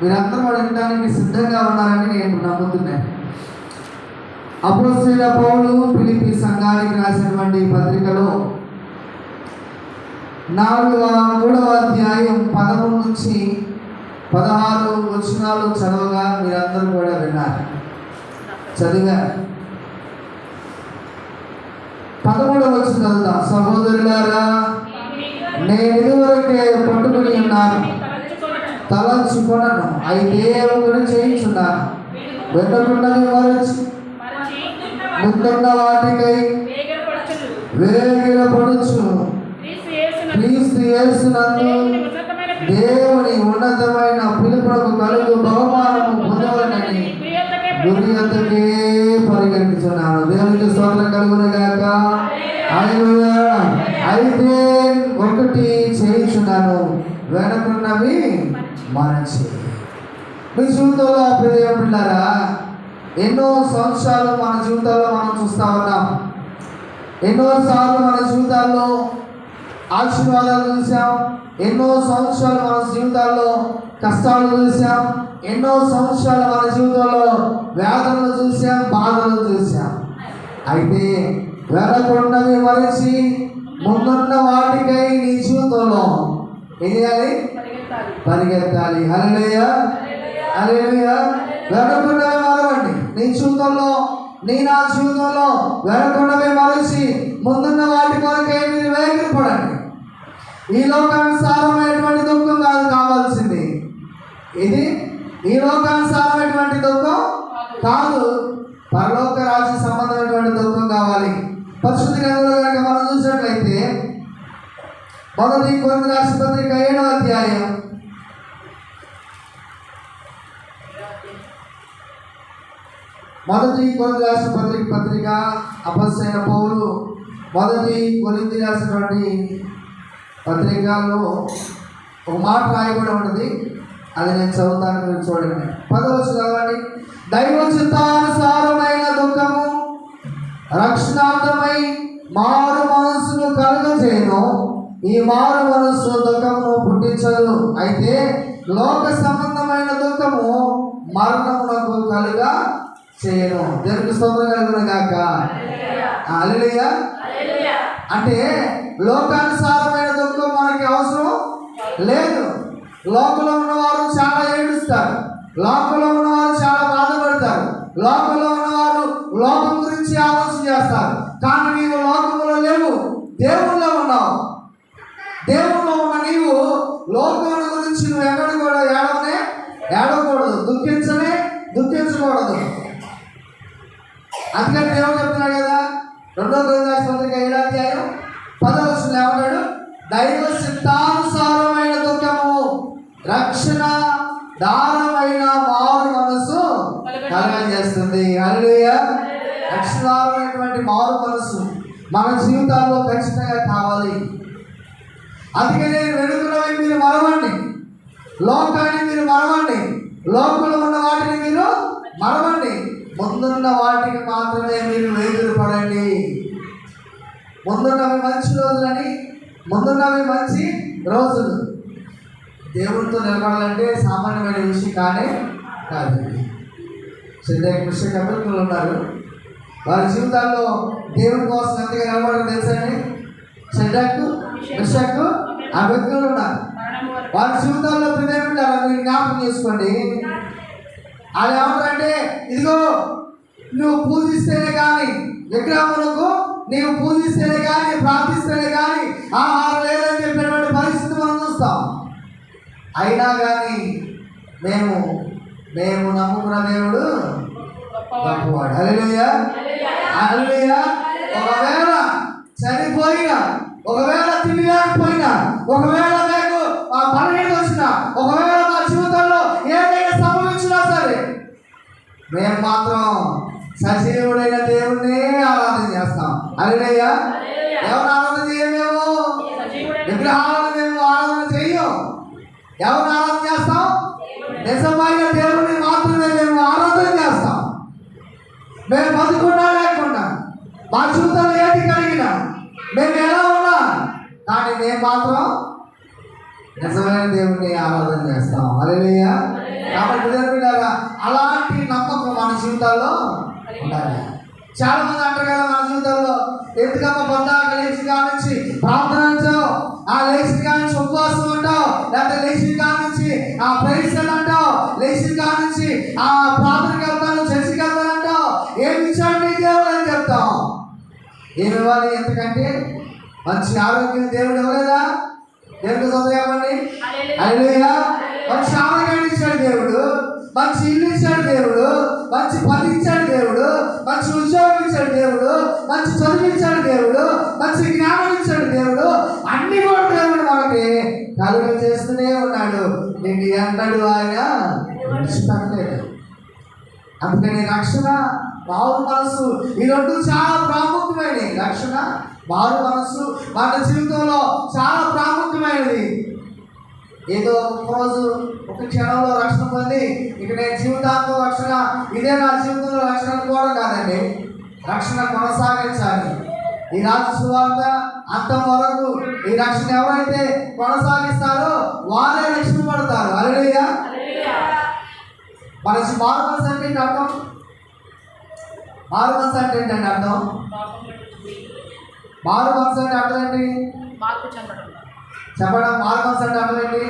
మీరందరూ వినడానికి సిద్ధంగా ఉన్నారని నేను నమ్ముతున్నాను. అపోస్తలుడైన పౌలు ఫిలిప్పీ సంఘానికి రాసినటువంటి పత్రికలో 3వ అధ్యాయం 13 నుంచి 16 వచనాలు చదవగా మీరందరూ కూడా విన్నారు, చదివారు. 13వ వచనం చదువుతాం. సహోదరులారా, నేను ఇదివరకే పట్టుకుని ఉన్నాను, తలంచుకొనను, అయితే ఒకటి చేయించున్నాను, వెనుకున్నది మరచి ముందున్న వాటికై వేగిరపడుచు క్రీస్తు యేసునందు దేవుని ఉన్నతమైన పిలుపునకు కలుగు బహుమానము పొందవలనని గురి అంతకే పరిగణించున్నాను. దేవునికి స్తోత్రం కలుగును గాక. అయితే ఒకటి చేయించున్నాను, వెనుకున్నవి మరచి. మీ జీవితంలో ప్రియ పిల్లరా, ఎన్నో సంవత్సరాలు మన జీవితాల్లో మనం చూస్తూ ఉన్నాం. ఎన్నోసార్లు మన జీవితాల్లో ఆశీర్వాదాలు చూసాం, ఎన్నో సంవత్సరాలు మన జీవితాల్లో కష్టాలు చూసాం, ఎన్నో సంవత్సరాలు మన జీవితంలో వేదనలు చూసాం, బాధలు చూసాం. అయితే వెనకున్నవి మరచి ముందున్న వాటికై నీ జీవితంలో ఏం చేయాలి? పరిగెత్తాలి. హల్లెలూయా, హల్లెలూయా. వెనకున్నవి మరవండి. నీ జీవితంలో, నా జీవితంలో వెనకున్నవి మరచి ముందున్న వాటి కొరకై మీరు వేగిరపడండి. ఈ లోకానుసారమైనటువంటి దుఃఖం కాదు కావాల్సింది. ఇది ఈ లోకానుసారమైనటువంటి దుఃఖం కాదు, పరలోక రాజ్య సంబంధమైనటువంటి దుఃఖం కావాలి. పరిశుద్ధ గ్రంథంలో కనుక మనం చూసినట్లయితే 1 కొరింథీయులకు రాసిన పత్రిక 7వ అధ్యాయం 1 కొరింథీయులకు రాసిన పత్రిక అపొస్తలుడైన పౌలు 1 కొరింథీయులకు రాసినటువంటి పత్రికలో ఒక మాట రాయబడి ఉన్నది, అది నేను చదువుతాను, మీరు చూడండి. 10వ వచనం చదవండి. దైవ చిత్తానుసారమైన దుఃఖము రక్షణార్థమై మారు మనస్సును కలుగజేయును. ఈ మారు మనస్సు దుఃఖమును పుట్టించదు, అయితే లోక సంబంధమైన దుఃఖము మరణమునకు కలుగా చేయను. దేవునికి స్తోత్రం కలుగును గాక. హల్లెలూయా. అంటే లోకానుసారమైన దుఃఖం మనకి అవసరం లేదు. లోకంలో ఉన్నవారు చాలా ఏడుస్తారు, లోకంలో ఉన్నవారు చాలా బాధపడతారు, లోకంలో ఉన్నవారు లోకం గురించి ఆలోచన చేస్తారు. కానీ నీవు లోకంలో లేవు, దేవుళ్ళో ఉన్నావు. దేవుళ్ళో ఉన్న నీవు లోకం గురించి నువ్వు ఎక్కడ కూడా ఏడవకూడదు, దుఃఖించకూడదు. అందుకని దేవుడు చెప్తున్నాడు కదా, 2 కొరింథీయులకు రాసిన పత్రిక 7వ అధ్యాయం 10వ వచనం ఏమంటాడు? దైవ చిత్తానుసారమైన దుఃఖము రక్షణ దారమైన మారు మనసు కలుగజేస్తుంది. హల్లెలూయా. రక్షణారమైనటువంటి మారు మనసు మన జీవితాల్లో ఖచ్చితంగా కావాలి. అందుకనే వెనుకలవి మీరు మరవండి, లోకాన్ని మీరు మరవండి, లోకంలో ఉన్న వాటిని మీరు మరవండి, ముందున్న వాటికి మాత్రమే మీరు వేగిరపడండి. ముందున్నవి మంచి రోజులని, ముందున్నవి మంచి రోజులు. దేవుడితో నిలబడాలంటే సామాన్యమైన విషయం కాదు. కృష్ణ కపిలకులు ఉన్నారు, వారి జీవితాల్లో దేవుని కోసం ఎంతగా నిలబడడం తెలుసండి. షడ్రకు మిషకు ఆ వ్యక్తులు ఉన్నారు, వారి జీవితాల్లో ప్రియమిటారు. మీరు జ్ఞాపకం చేసుకోండి. అది ఏమంటారంటే, ఇదిగో నువ్వు పూజిస్తేనే కానీ, విగ్రహములకు నీవు పూజిస్తేనే కానీ, ప్రార్థిస్తేనే కానీ ఆహారం లేదని చెప్పినటువంటి పరిస్థితి మనం చూస్తాం. అయినా కానీ మేము నమ్ముకున్న దేవుడు గొప్పవాడు. హల్లెలూయా, హల్లెలూయా. ఒకవేళ చనిపోయినా, ఒకవేళ తిరిగిపోయినా, ఒకవేళ మీకు పని వచ్చినా, ఒకవేళ మా జీవితంలో ఏదైనా సంభవించినా సరే, మేము మాత్రం సజీవుడైన దేవుణ్ణి ఆరాధన చేస్తాం. హల్లెలూయా. ఎవరు ఆరాధన చేయమేమో, విగ్రహాలను మేము ఆరాధన చెయ్యం. ఎవరు ఆరాధన చేస్తాం? నిజమైన దేవుని మాత్రమే మేము ఆరాధన చేస్తాం. మేము బతుకున్నా లేకుండా, మా జీవితంలో ఏది కలిగినా, మేము ఎలా ఉన్నా కానీ మేము మాత్రం నిజమైన దేవుణ్ణి ఆరాధన చేస్తాం. హల్లెలూయా, చాలా మంది అంటారు కదా మన జీవితంలో, ఎందుకమ్మా పొద్దాక లేచి కానించి ప్రార్థన అంటావు, ఆ లేచి కానించి ఉపవాసం అంటావు, లేకపోతే లేచి కానించి ఆ ప్రైజులు అంటావు, లేచి కానించి ఆ ప్రార్థనకి వెళ్తాను, చర్చికి వెళ్తాను అంటావు. ఏమి ఇచ్చాడు నీ దేవుడు అని చెప్తాం. ఏమి ఇవ్వాలి? ఎందుకంటే మంచి ఆరోగ్యం దేవుడు ఇవ్వలేదా? దేవుడికి చదవండి. హల్లెలూయా. మంచి ఆరోగ్యాన్ని ఇచ్చాడు దేవుడు, మంచి ఇల్లు ఇచ్చాడు దేవుడు, మంచి పని ఇచ్చాడు దేవుడు, మంచి ఉద్యోగం ఇచ్చాడు దేవుడు, మంచి చదువు ఇచ్చాడు దేవుడు, మంచి జ్ఞానం ఇచ్చాడు దేవుడు. అన్ని కూడా దేవుడు మనకి కలుగ చేస్తూనే ఉన్నాడు. నేను ఎన్నడూ ఆయన విడిచిపెట్టలేదు. అందుకని రక్షణ, మారు మనసు, ఈ రెండు చాలా ప్రాముఖ్యమైనవి. రక్షణ, మారు మనసు మన జీవితంలో చాలా ప్రాముఖ్యమైనది. ఏదో ఒకరోజు ఒక క్షణంలో రక్షణ పొంది ఇక నేను జీవితాంతం రక్షణ, ఇదే నా జీవితంలో రక్షణ అనుకోవడం కాదండి. రక్షణ కొనసాగించాలి. ఈ రాజు సువార్త అంతం వరకు ఈ రక్షణ ఎవరైతే కొనసాగిస్తారో వారే రక్షింపబడతారు. హల్లెలూయా. మన మారు మనసు అంటే ఏంటి అర్థం? మారు మనసు అంటే ఏంటండి అర్థం? మారు మనసు అంటే అర్థం ఏంటి? చెప్పడం. మారు మనసు అంటే అర్థం ఏంటి?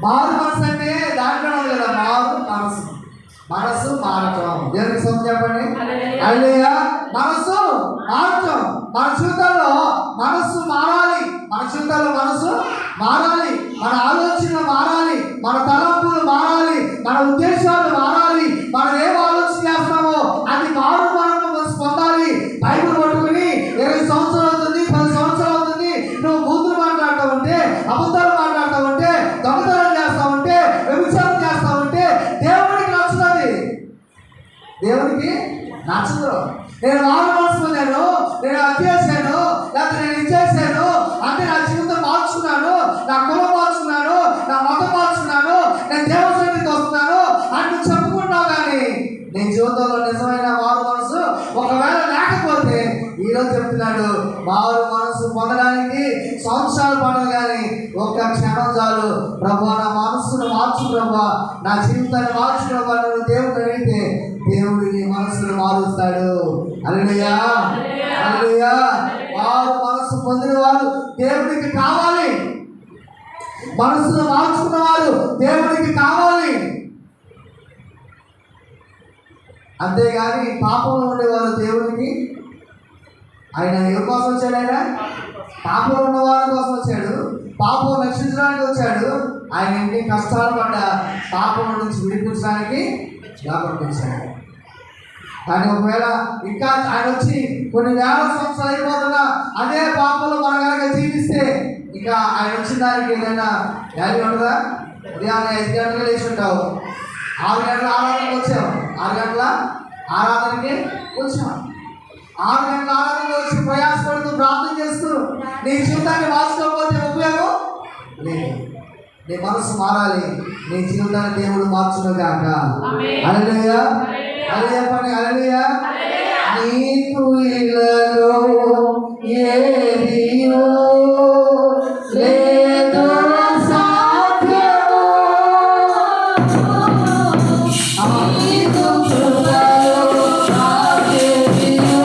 మారు మనసు అంటే దాంట్లో ఉంది కదా, మారు మనసు, మనసు మారటం. దేవునికి సొంత చెప్పండి. హల్లెలూయా. మనసు మారటం. మన జీవితంలో మనసు మారాలి. మన జీవితంలో మనసు మారాలి. మన ఆలోచనలు మారాలి. మన తలంపులు మారాలి. మన ఉద్దేశాలు మారాలి. మనం ఏం ఆలోచన చేస్తున్నామో అది మారు మనసు పొందాలి. బైబిల్ పట్టుకుని 20 సంవత్సరాలు అవుతుంది, 10 సంవత్సరాలు అవుతుంది, నువ్వు బూతులు మాట్లాడుతూ ఉంటే, అబద్ధాలు మాట్లాడుతూ ఉంటే, దొంగతనం చేస్తా ఉంటే, వ్యభిచారం చేస్తా ఉంటే దేవుడికి నచ్చుతుంది. దేవుడికి నచ్చదు. నేను మారు మనసు పొందాను, నేను అది చేశాను, లేకపోతే నేను ఇది చేశాను అంటే నా జీవితం మార్చుకున్నాను, నా కులం మార్చుకున్నాను, నా మతం మార్చుకున్నాను, నేను దేవసన్నిధికి వస్తున్నాను అని చెప్పుకుంటున్నావు. కానీ నీ జీవితంలో నిజమైన మారు మనసు ఒకవేళ లేకపోతే ఈరోజు చెప్తున్నాడు, మారు మనసు పొందడానికి సంవత్సరాలు పడదు కానీ ఒక్క క్షణం చాలు. ప్రభు నా మనసును మార్చు ప్రభు, నా జీవితాన్ని మార్చు ప్రభు, నువ్వు దేవుడిని అడిగితే దేవుడు నీ మనసును మారుస్తాడు. హల్లెలూయా. హల్లెలూయా. మారు మనసు పొందిన వారు దేవుడికి కావాలి. మనసును మార్చుకున్న వారు దేవుడికి కావాలి. అంతేగాని పాపంలో ఉండేవారు దేవుడికి, ఆయన ఎవరి కోసం వచ్చాడు? ఆయన పాపంలో ఉన్న వారి కోసం వచ్చాడు. పాపం రక్షించడానికి వచ్చాడు. ఆయన ఎన్ని కష్టాలు పడ్డ పాపం నుంచి విడిపించడానికి పంపించాడు. కానీ ఒకవేళ ఇంకా ఆయన వచ్చి కొన్ని వేల సంవత్సరాలు అయిపోతున్నా అదే పాపంలో మనం కనుక జీవిస్తే ఇంకా ఆయన వచ్చిన దానికి ఏదైనా వాల్యూ ఉంటుందా? ఉదయాన్నే 5 గంటలకు లేచి ఉంటావు, 6 గంటల ఆరాధనకి వచ్చావు, 6 గంటల ఆరాధనకి వచ్చావు, 6 గంటల ఆరాధనకి వచ్చి ప్రయాసపడుతూ ప్రార్థన చేస్తూ నీ జీవితాన్ని మార్చుకోకపోతే ఉపయోగం లేదు. నీ మనసు మారాలి. నీ జీవితాన్ని దేవుడు మార్చును గాక. హల్లెలూయా. హల్లెలూయా పని. హల్లెలూయా. నీకు ఇలలో ఏదియో లేదో సాధ్యము, నీకు కృపలో సాధ్యమేయో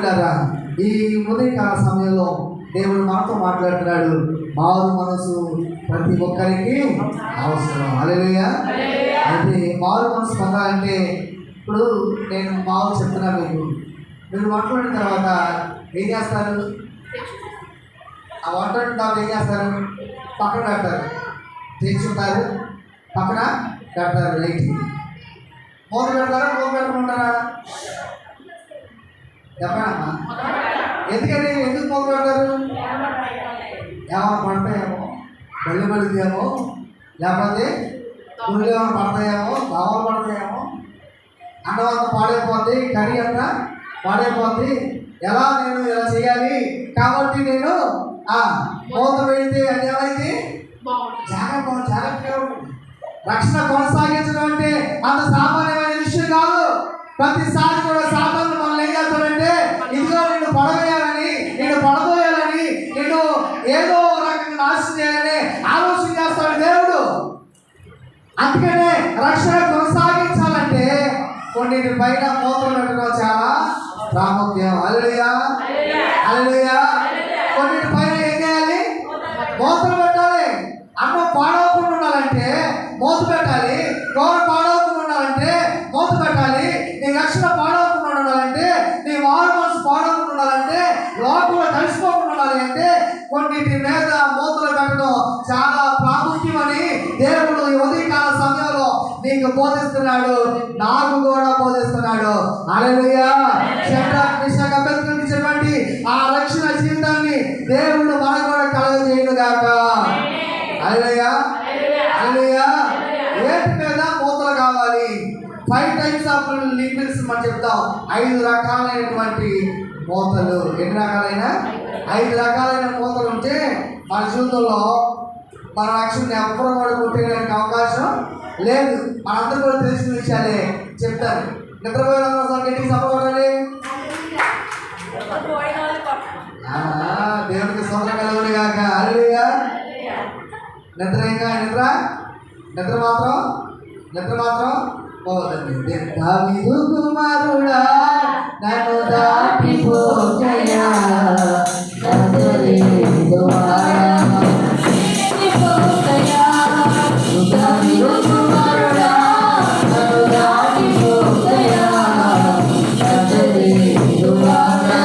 బిడ్డలారా, ఈ ఉదయకాల సమయంలో దేవుడు మనతో మాట్లాడుతున్నాడు. మారు మనసు ప్రతి ఒక్కరికి అవసరం. హల్లెలూయా. అయితే మారు మనసు పొందాలంటే ఇప్పుడు నేను మారు చెప్తున్నాను మీకు. మీరు మాట్లాడిన తర్వాత ఏం చేస్తారు? ఆ మాట్లాడిన తర్వాత ఏం చేస్తారు? పక్కన కడతారు. తెచ్చుంటారు, పక్కన కడతారు. లైట్ మూత పెడతారా? మూత పెట్టమంటారా? చెప్పానమ్మా. ఎందుకంటే ఎందుకు మూత పెడతారు? ఏమైనా పడతాయేమో, బళ్ళు పడుతుందేమో, లేకపోతే పురుగు ఏమైనా పడతాయేమో, దోమలు పడతాయేమో, అన్నం అంతా పాడైపోద్ది, కర్రీ అంతా పాడైపోద్ది, ఎలా నేను ఇలా చేయాలి కాబట్టి నేను మూత పెడితే అది ఏమైంది? జాగ్రత్తగా ఉంటుంది. రక్షణ కొనసాగించడం అంటే అంత సామాన్యమైన విషయం కాదు. ప్రతిసారి కూడా సాధారణ మనల్ని ఏం చేస్తాడంటే, ఇదిగో నిన్ను పడవేయాలని, నిన్ను పడదోయాలని, నిన్ను ఏదో రకంగా నాశనం చేయాలని ఆలోచన చేస్తాడు దేవుడు. అందుకనే రక్షణ కొనసాగించాలంటే కొన్నిటి పైన మూతలు పెట్టడం చాలా ప్రాముఖ్యం. హల్లెలూయా, హల్లెలూయా. కొన్నిటి పైన ఏం చేయాలి? మూతలు పెట్టాలి. అన్నం పాడవకుండా ఉండాలంటే మూత పెట్టాలి. కూర పాడవకుండా ఉండాలంటే మూత పెట్టాలి. నీ రక్షణ పాడవకుండా ఉండాలంటే, నీ మారు మనసు పాడవకుండా ఉండాలంటే, లోపల కలిసిపోకుండా ఉండాలి అంటే కొన్నిటి మీద మూతలు పెట్టడం చాలా ప్రాముఖ్యమని దేవుడు ఈ ఉదయకాల సమయంలో నీకు బోధిస్తున్నాడు, నాకు కూడా బోధిస్తున్నాడు. హల్లెలూయా. షడ్రక్ మిషక్ అబేద్నెగోకు ఇచ్చినటువంటి ఆ రక్షణ జీవితాన్ని దేవుడు మనకు కూడా కలుగజేయును గాక. హల్లెలూయా, హల్లెలూయా. వేటి మీద మూతలు కావాలి? 5 types ఆఫ్ లిపిల్స్ మనం చెప్తాం. 5 రకాలైనటువంటి మూతలు. ఎన్ని రకాలైన? 5 రకాలైన మూతలు ఉంటే మన జీవితంలో మన రక్షణ ఎవ్వరూ కూడా కొట్టేయడానికి అవకాశం లేదు. మనందరూ కూడా తెలిసిన విషయాలే చెప్తారు. నిద్రపోయిన గట్టికి సపోర్టాలి. దేవుడికి సొంత కలుగుడు కాక. హల్లెలూయా. నిద్ర మాత్రం పోదండి. దావీదు కుమారుడా నన్ను దాటిపోకయా, నజరేయుడు వాడా దావీదు కుమారుడా నన్ను దాటిపోకయా, నజరేయుడు వాడా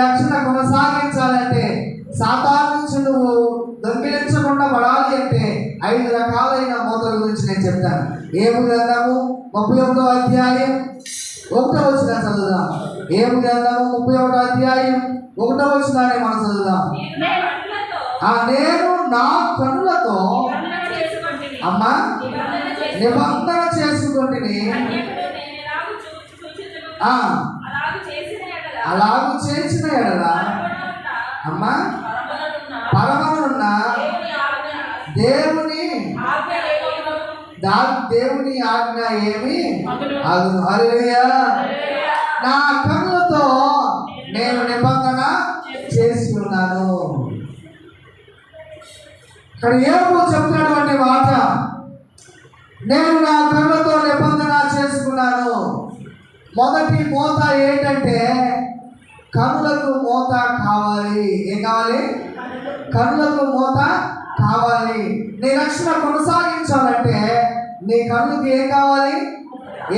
రక్షణ కొనసాగించాలంటే, సాతాను నుంచి నువ్వు దొంగిలించకుండా పడాలి అంటే 5 రకాలైన మూతల గురించి నేను చెప్తాను. ఏము గ్రంథము 31వ అధ్యాయం 1వ వచనం చదువుదాం. ఏము గ్రంథము 31వ అధ్యాయం 1వ వచనాన్ని మనం చదువుదాం. నేను నా కన్నులతో అమ్మా నిబంధన చేసుకుంటుని, అలాగూ చేసిన ఎడల అమ్మా పరమనున్న దేవుని ఆజ్ఞ ఏమి అగును. హల్లెలూయా. నా కన్నులతో నేను నిబంధన చేసి ఉన్నాను. ఇక్కడ ఏమో చెప్తున్నటువంటి మాట, నేను నా కన్నులతో నిబంధన చేసుకున్నాను. మొదటి మూత ఏంటంటే కన్నులకు మూత కావాలి. ఏం కావాలి? కన్నులకు మూత కావాలి. నీ రక్షణ కొనసాగించాలంటే నీ కన్నుకి ఏం కావాలి?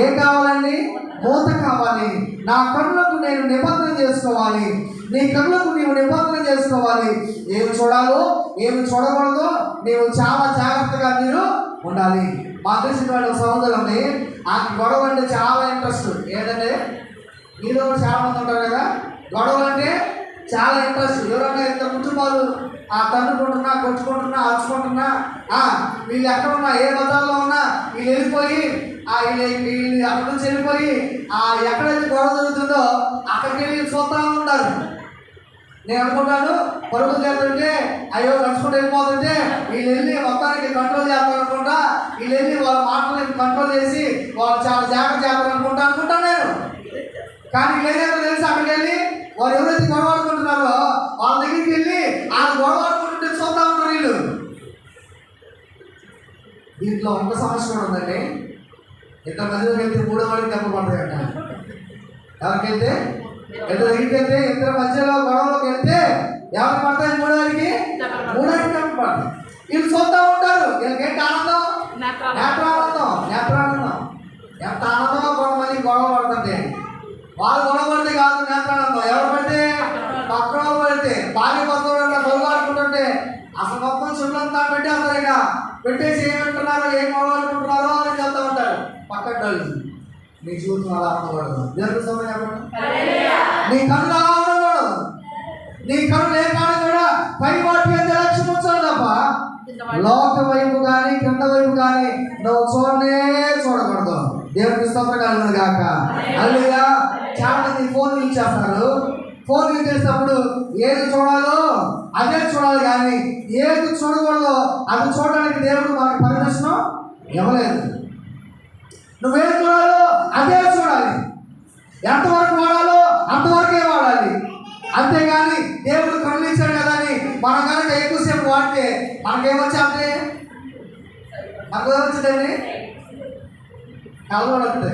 ఏం కావాలండి? మూత కావాలి. నా కన్నులకు నేను నిబంధన చేసుకోవాలి. నీ కన్నులకు నీవు నిబంధన చేసుకోవాలి. ఏమి చూడాలో ఏమి చూడకూడదో నీవు చాలా జాగ్రత్తగా మీరు ఉండాలి. మా తెలిసిన వాళ్ళ సహోదరుని ఆ గొడవ అంటే చాలా ఇంట్రెస్ట్. ఏంటంటే మీలో చాలా మంది ఉంటారు కదా, గొడవలు అంటే చాలా ఇంట్రెస్ట్. ఎవరైనా ఇద్దరు కుటుంబాలు తన్నుకుంటున్నా, కొట్టుకుంటున్నా, అరుచుకుంటున్నా, వీళ్ళు ఎక్కడ ఉన్నా, ఏ మతాల్లో ఉన్నా, వీళ్ళు వెళ్ళిపోయి వీళ్ళు అక్కడ నుంచి వెళ్ళిపోయి ఎక్కడైతే గొడవ జరుగుతుందో అక్కడికి వెళ్ళి చూస్తూ ఉంటారు. నేను అనుకుంటాను, పరుగులు చేస్తుంటే అయ్యో నడుచుకుంటూ వెళ్ళిపోతుంటే వీళ్ళు వెళ్ళి మొత్తానికి కంట్రోల్ చేస్తారు అనుకుంటా, వీళ్ళు వెళ్ళి వాళ్ళ మాటలని కంట్రోల్ చేసి వాళ్ళు చాలా జాగ్రత్త చేస్తారు అనుకుంటాను నేను. కానీ లేదేదో తెలిసి అక్కడికి వెళ్ళి వారు ఎవరైతే గొడవ ఆడుకుంటున్నారో వాళ్ళ దగ్గరికి వెళ్ళి వాళ్ళు గొడవ ఆడుకుంటుంటే చూస్తూ ఉన్నారు వీళ్ళు. దీంట్లో ఒక సమస్య కూడా ఉందండి. ఇద్దరు మధ్యలోకి వెళ్తే మూడో వాడికి దెబ్బ పడతాయంట. ఎవరికైతే ఇద్దరు దగ్గరికి వెళ్తే ఇద్దరు మధ్యలో గొడవలోకి వెళ్తే ఎవరికి పడతాయి? మూడో వాడికి దెబ్బ పడతాయి. వీళ్ళు చూస్తూ ఉంటారు. వీళ్ళకేంటి ఆనందం? నేత్రానందం. ఎంత ఆనందమో కొంతమంది గొడవ పడుతుంటే, వాళ్ళు గొడవ పడితే కాదు నేత్రానందం. ఎవరు పడితే? పక్కన పడితే భార్య పక్కన గొడవ ఆడుకుంటుంటే అసలు మొత్తం చుట్టంతా పెట్టేస్తారు. ఇక పెట్టేసి ఏమంటున్నారో, ఏం గొడవ ఆడుకుంటున్నారో అని చెప్తా ఉంటారు పక్కన వాళ్ళు. నీ జీవితం అలా ఉండకూడదు. దేవుడి సమయం చెప్పండి. నీ కళ్ళు అలా ఉండకూడదు. నీ కళ్ళు ఏ కాదు కూడా పై వాటి మీద లక్ష్యం ఉంచాలి తప్ప లోక వైపు కానీ కింద వైపు కానీ నువ్వు చూడకూడదు. దేవుడికి స్తోత్రం కలుగును గాక. అల్లుగా చాలా మంది ఫోన్ ఇచ్చేస్తారు. ఫోన్ ఇచ్చేసినప్పుడు ఏది చూడాలో అదే చూడాలి, కానీ ఏది చూడకూడదో అది చూడడానికి దేవుడు మనకి పర్మిషన్ ఇవ్వలేదు. నువ్వేం చూడాలో అదే చూడాలి, ఎంతవరకు వాడాలో అంతవరకే వాడాలి. అంతేగాని దేవుడు కళ్ళు ఇచ్చాడు కదా అని మనం కనుక ఎక్కువసేపు వాడితే మనకేమొచ్చాంటే మనకేమొచ్చిందండి? కళ్ళు పడుతుంది.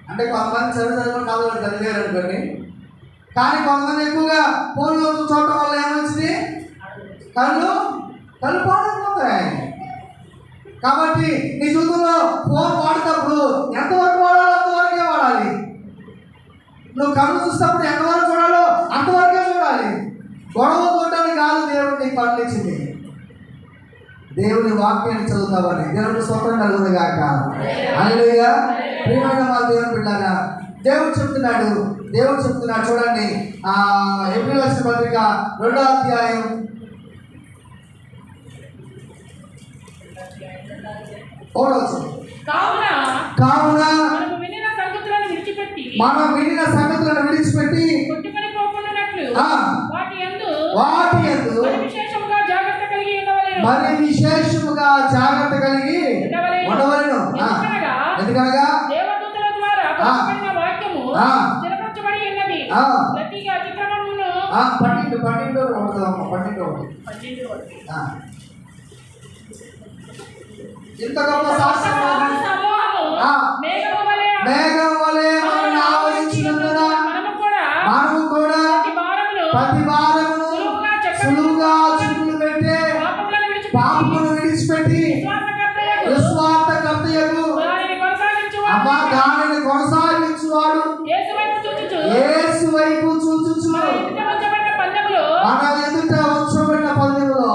అంటే కొంతమంది చదువుకొని కళ్ళు పడుతుంది అనుకోండి. కానీ కొంతమంది ఎక్కువగా ఫోన్లో చూడటం వల్ల ఏమొచ్చింది? కళ్ళు పాడైపోతాయి. కాబట్టి నీ జీవితంలో ఫోన్ వాడేటప్పుడు ఎంతవరకు వాడాలో అంతవరకే వాడాలి. నువ్వు కళ్ళు చూసినప్పుడు ఎంతవరకు చూడాలో అంతవరకే చూడాలి. గొడవ చూడటానికి కాదు దేవుడు నీకు కళ్ళు ఇచ్చింది. దేవుని వాక్యాన్ని చదువుతావని. దేవుడికి స్తోత్రం కలుగును గాక. హల్లెలూయా. ప్రియమైన మా దేవుని బిడ్డలారా, దేవుడు చెప్తున్నాడు చూడండి. ఎబ్రీ రాసిన పత్రిక 2వ అధ్యాయం 1వ వచనం. కావున మనం వినిన సంగతులను విడిచిపెట్టి వాటి యందు మరి విశేషముగా జాగ్రత్త కలిగి ఉండవలెను. ఎందుకనగా దేవదూతల ద్వారా వాక్యము స్థిరపరచబడి ఉన్నది. ప్రతి అతిక్రమమును 12 ఇంత గొప్ప మేఘం వలె మనల్ని ఆవరించినందున మనము కూడా ప్రతి భారమును సులువుగా చిక్కులు పెట్టే పాపమును విడిచిపెట్టి విశ్వాసకర్తయగు దానిని కొనసాగించువాడు యేసు వైపు చూచుచు మన ఎదుట ఉంచబడిన పందెములో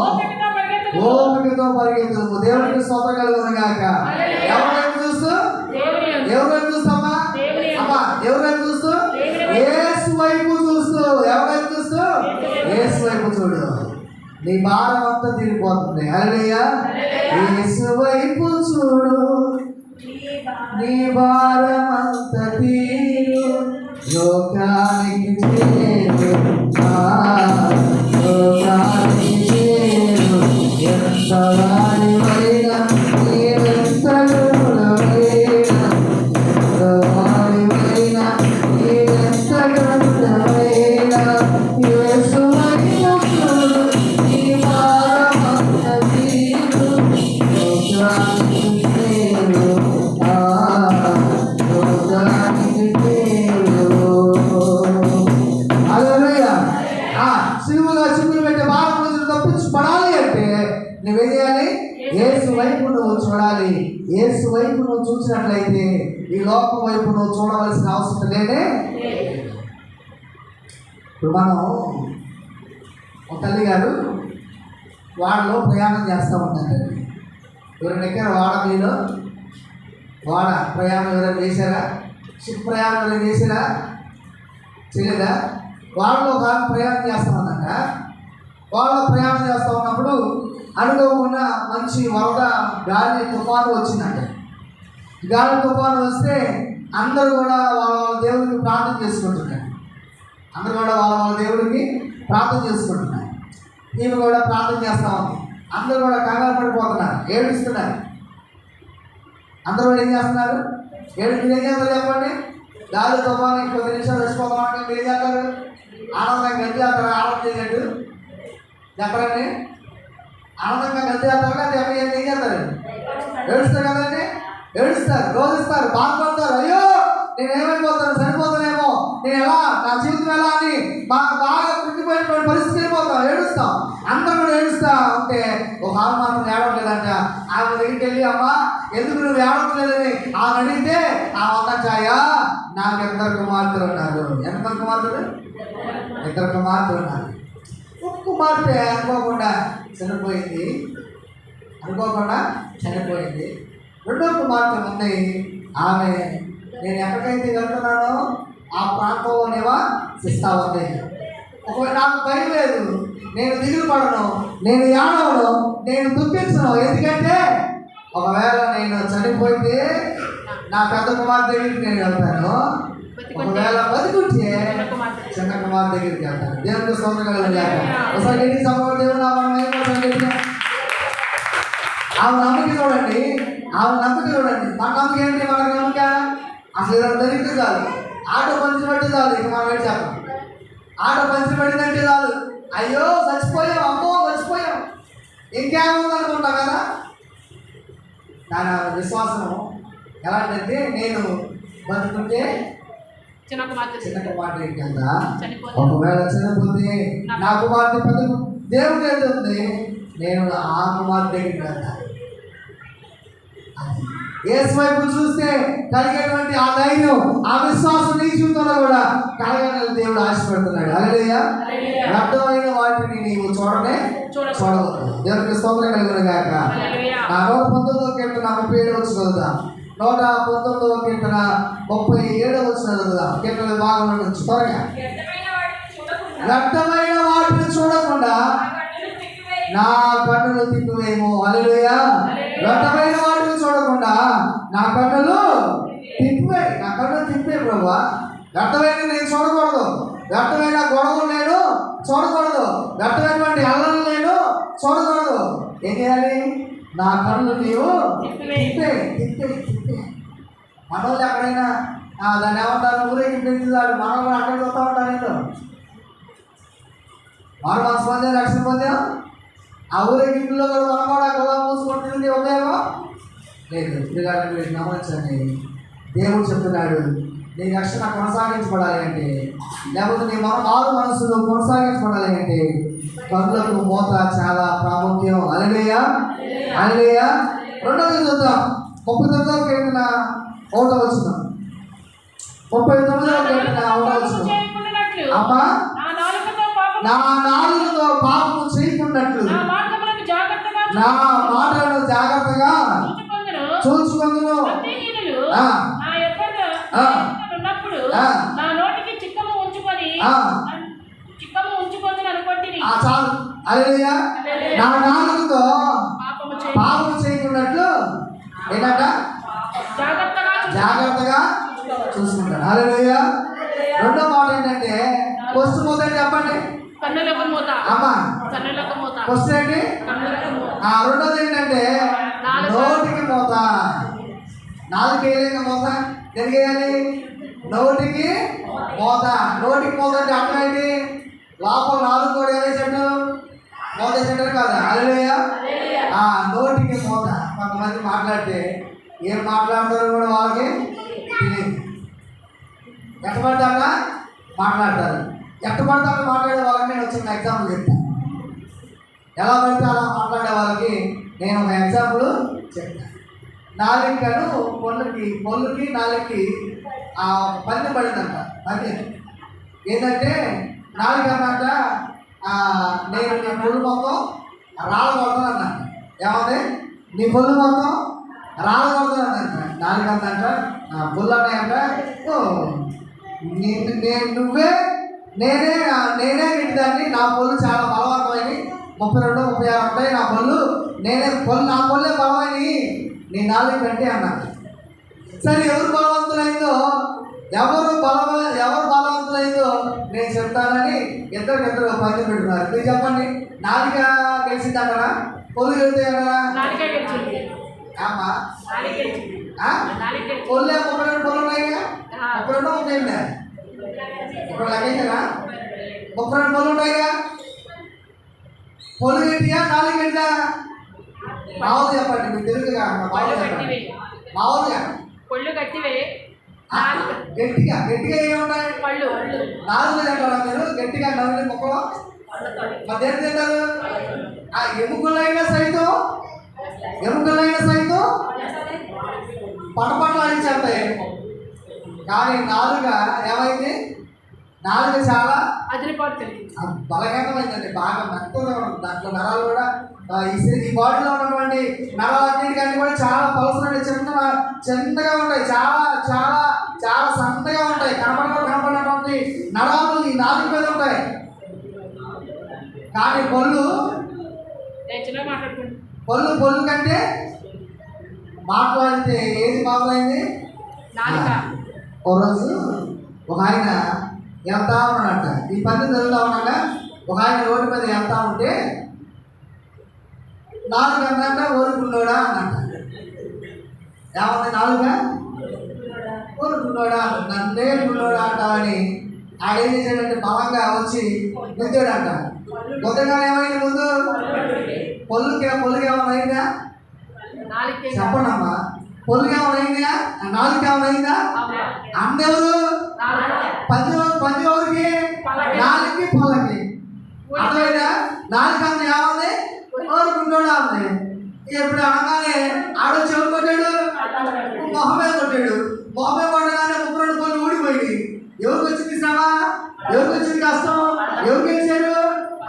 ఓపికతో పరిగెత్తుము. దేవుడికి స్తోత్రం కలుగును గాక. ఎవరైనా చూస్తూ చూస్తామా అమ్మా? ఎవరైనా చూస్తూ యేసు వైపు చూస్తూ, ఎవరైనా చూస్తూ యేసు వైపు చూడు, నీ భారం అంతా తీరిపోతుంది. హల్లెలూయా. యేసు వైపు చూడు, నీ భారం అంతా తీరు, లోకానికి చేరు, లోకానికి చేరు. ఎంత వాడివైనా నీవెంత గనుడవైనా, ఎంత వాడివైనా నీవెంత గనుడవైనా, యేసు వైపు చూడు, నీ భారం అంతా తీరు, లోకానికి చేరు, లోకానికి చేరు. హల్లెలూయా. సిలువలో చిక్కులు పెట్టే భారం నుంచి తప్పించబడాలి అంటే నువ్వేం చేయాలి? యేసు వైపు నువ్వు చూడాలి. యేసు వైపు నువ్వు చూసినట్లయితే ఈ లోకం వైపు నువ్వు చూడవలసిన అవసరం లేదే. ఇప్పుడు మనం ఒక తల్లి గారు వాడలో ప్రయాణం చేస్తూ ఉంటారండి. ఎవరి దగ్గర వాడ మీలో వాడ ప్రయాణం ఎవరైనా చేశారా? షిప్ ప్రయాణం ఎవరైనా చేశారా? చేయలేదా? వాళ్ళలో ఒక ప్రయాణం చేస్తామన్నాక వాళ్ళలో ప్రయాణం చేస్తూ ఉన్నప్పుడు అనుకోకుండా మంచి వరద గాలి తుఫాను వచ్చిందంట. గాలి తుఫాను వస్తే అందరూ కూడా వాళ్ళ దేవుడికి ప్రార్థన చేసుకుంటున్నారు. అందరూ కూడా వాళ్ళ దేవుడికి ప్రార్థన చేసుకుంటున్నారు. ఈమె కూడా ప్రార్థన చేస్తూ ఉంది. అందరూ కూడా కంగారు పడిపోతున్నారు, ఏడుస్తున్నారు. అందరూ కూడా ఏం చేస్తున్నారు? మీరు ఏం చేస్తారు చెప్పండి? గాలి తుఫాను 10 నిమిషాలు వచ్చిపోతామంటే మీరు ఏం చేస్తారు? ఆనందంగా గంతి చేస్తారు. ఆనందం చేసినట్టు చెప్పరండి. ఆనందంగా గంతి చేస్తారు కదా, ఏం చేస్తారు? ఏడుస్తారు కదండి, ఏడుస్తారు, రోధిస్తారు, బాధపడతారు. అయ్యో నేను ఏమైపోతాను, చనిపోతానేమో, నేను ఎలా, నా జీవితం ఎలా అని బాగా కృంగిపోయినటువంటి పరిస్థితి వెళ్ళిపోతాం, ఏడుస్తాం. అందరూ కూడా ఏడుస్తా ఉంటే ఒక ఆమె మాత్రం ఏడవట్లేదంట. ఆమె దగ్గరికి వెళ్ళి, అమ్మా ఎందుకు నువ్వు ఏడవట్లేదని ఆమె అడిగితే ఆమె అన్నచాయా నాకు 2 కుమార్తెలు ఉన్నారు. ఎంతమంది కుమార్తెలు? 2 కుమార్తెలు ఉన్నారు. ఒక కుమార్తె అనుకోకుండా చనిపోయింది. రెండో కుమార్తె ఉంది. ఆమె నేను ఎక్కడికైతే వెళ్తున్నానో ఆ ప్రాంతంలో నివసిస్తా ఉంది. ఒకవేళ నాకు భయం లేదు, నేను దిగులు పడను, నేను ఏడవను, నేను దుఃఖించను. ఎందుకంటే ఒకవేళ నేను చనిపోతే నా పెద్ద కుమార్తె దగ్గరికి నేను వెళ్తాను, ఒకవేళ బతుకుంటే చిన్న కుమార్తె దగ్గరికి వెళ్తాను. దేవునికి స్తోత్రం కలుగుగాక. ఒకసారి ఎన్ని సమయంలో దేవుడు ఆమె నమ్మకం చూడండి, ఆమె నమ్మకం చూడండి. మన నమ్మకం ఏంటి? మనకు నమ్మక అసలు ఇలా జరిగితే చాలు, ఆటో పంచి పెట్టి చాలు. ఇక మనం ఏంటి చెప్పం? ఆటో పంచి పెట్టిందంటే చాలు, అయ్యో చచ్చిపోయాం, అమ్మో చచ్చిపోయాం, ఇంకేముంది అనుకుంటాం కదా. దాని విశ్వాసం ఎలాంటిదంటే నేను బతుకుంటే చిన్న కుమార్తెకి వెళ్తా, ఒకవేళ చనిపోతే నా కుమార్తె పెద్ద దేవుడు వెళ్తుంది, నేను ఆ కుమార్తె దగ్గరికి వెళ్తాను. యేసు వైపు చూస్తే కలిగేటువంటి ఆ ధైర్యం, ఆ విశ్వాసం నీ జీవితంలో కూడా కలగాలని దేవుడు ఆశపడుతున్నాడు. హల్లెలూయా. వ్యర్థమైన వాటిని నీవు చూడవద్దు. దేవునికి స్తోత్రం కలుగును గాక. 119వ కీర్తన 37 వచ్చి చదువుదాం. 119వ కీర్తన 37 వచ్చి చదువుదాం. కీర్తన భాగంలో నుంచి త్వరగా. వ్యర్థమైన వాటిని చూడకుండా నా కన్నులు తిప్పువేమో. హల్లెలూయా. వ్యర్థమైన వాటిని చూడకుండా నా కన్నులు తిప్పే, నా కన్నులు తిప్పే ప్రభువా. వ్యర్థమైన నేను చూడకూడదు, వ్యర్థమైన గొడవలు నేను చూడకూడదు, వ్యర్థమైనటువంటి అల్లలు నేను చూడకూడదు. ఏం చేయాలి? నా కన్నులు నీవు తిప్పే. మనోళ్ళు ఎక్కడైనా దాన్ని ఏమంటారు, ఊరేగించాడు, మనోళ్ళు అక్కడ చూస్తూ ఉంటారు. ఏంటో వారు మనసు పొందే రక్షణ పొందాం. ఆ ఊరేగింపులో కూడా మనం కూడా గొడవ మూసుకుంటుంది ఉపయోగం లేదు. ఇదిగానే మీరు గమనించండి. దేవుడు చెప్తున్నాడు, నీ రక్షణ కొనసాగించబడాలి అంటే, లేకపోతే నీ మారు మనసులో కొనసాగించబడాలి అంటే కన్నులకు మోత చాలా ప్రాముఖ్యం. హల్లెలూయా. హల్లెలూయా. రెండోది చూద్దాం. 39వ కీర్తన 1వ వచనం. 39వ కీర్తన 1వ వచనం. అమ్మా నా నాలుకతో పాపము చేయకున్నట్లు నా మాటలను జాగ్రత్తగా చూసుకొందును. చాలు. హల్లెలూయా. నా నాలుకతో పాపము చేయకున్నట్లు ఏంటంట? జాగ్రత్తగా చూసుకుంటాను. హల్లెలూయా. రెండో మాట ఏంటంటే, వస్తు మూత చెప్పండి అమ్మా. వస్తు ఏంటి? రెండోది ఏంటంటే నోటికి మూత. నాలుగు వేయలేక మూత జరిగేయాలి. నోటికి మూత. నోటికి మూత అంటే అర్థం ఏంటి? లోపల నాలుగు కూడా ఏమేసాడు? మూత వేసాడు కదా. హల్లెలూయా. నోటికి మూత. కొంతమంది మాట్లాడితే ఏం మాట్లాడతారో కూడా వాళ్ళకి తెలియదు. ఎట్టబడితే అలా మాట్లాడతారు. ఎట్టబడితే అలా మాట్లాడే వాళ్ళకి నేను వచ్చిన ఎగ్జాంపుల్ చెప్తాను. ఎలా పడితే అలా మాట్లాడే వాళ్ళకి నేను ఒక ఎగ్జాంపుల్ చెప్తాను. నాలుకను పొల్లుకి నాలుగుకి పని పడిందంట. పని ఏంటంటే నాలుగు అన్నాక నేను నీ పొల్లు మొత్తం రాళ్ళ కొడతాను అన్నాను. ఏమంది? నీ పొల్లు మొత్తం రాలకూడదు అంట. నాలుగందంట బుల్ అన్నాయంట. నేనే గట్టిదాన్ని, నా పళ్ళు చాలా బలవంతమైనవి, 32, 36 ఉంటాయి నా పళ్ళు, నా పళ్ళే బలమైనవి, నీ నాలుగు కంటే అన్నాను. సరే, ఎవరు బలవంతులైందో నేను చెప్తానని ఇద్దరు పంచి పెట్టున్నారు. మీరు చెప్పండి, నాలుక గెలిచింది అన్నారా, పొల్లు గెలితే అన్నారా? అమ్మా, పొల్లే 32 పళ్ళు ఉన్నాయిగా, 32 ఉంటాయండి. ఇప్పుడు లెక్కించరా, 32 పళ్ళు ఉంటాయిగా. పొల్లు గట్టిగా, నాలుగు గట్టిగా? మామూలు చెప్పండి, మీరు తెలుగుగా మామూలుగా గట్టిగా ఏముంటాయి? నాలుగు తింటారా మీరు? గట్టిగా నవ్వులు మొక్కలు మధ్యాహ్నం తింటారు. ఎముకలైన సైతం పటపట్లాడించేస్తాయి. కానీ నాలుక ఏమైంది? నాలుక చాలా బలహీనమైందండి, బాగా మెత్తగా ఉంటుంది. దాంట్లో నరాలు కూడా ఈ బాడీలో ఉన్నటువంటి నరాలన్నిటికన్నీ కూడా చాలా పలసరండి, చిన్నగా ఉంటాయి, చాలా చాలా చాలా సన్నగా ఉంటాయి. కనపడినటువంటి నరాలు ఈ నాలుగు మీద ఉంటాయి. కానీ పొల్లు కంటే మాట్లాడితే ఏది బాగుంది? ఓ రోజు ఒక ఆయన వెళ్తా ఉన్నాడంట, ఈ పని జరుగుతూ ఉన్నాక ఒక ఆయన రోడ్డు మీద వెళ్తా ఉంటే నాలుగు అన్నట్ట ఊరుకున్నాడా అన్నట్ట. ఏమన్నా నాలుగ ఊరుకున్నాడా, నన్నే గున్నాడా అంటావని ఆడేం చేశాడంటే బలంగా వచ్చి గుద్దాడంట. గుద్దగా ఏమైంది? ముందు పొల్లుకి ఏమైనా అయిందా? చెప్పండి అమ్మా, పొల్లుకి ఏమైనా అయిందా? నాలుగు ఏమైనా అయిందా? అందెవరు? పంది ఎవరికి? నాలుగుకి పొల్లకి. అర్థమైనా? నాలుగు అన్న ఏమైంది? ఊరుకున్నాడా ఉంది. ఎప్పుడు అనగానే ఆడొచ్చి ఎవరు కొట్టాడు? మొహమే కొట్టాడు. మొహమే కొట్టగానే 32 పళ్ళు ఊడిపోయింది. ఎవరికి వచ్చింది శ్రమ? ఎవరికి వచ్చింది కష్టం? ఎవరు గెలిచారు?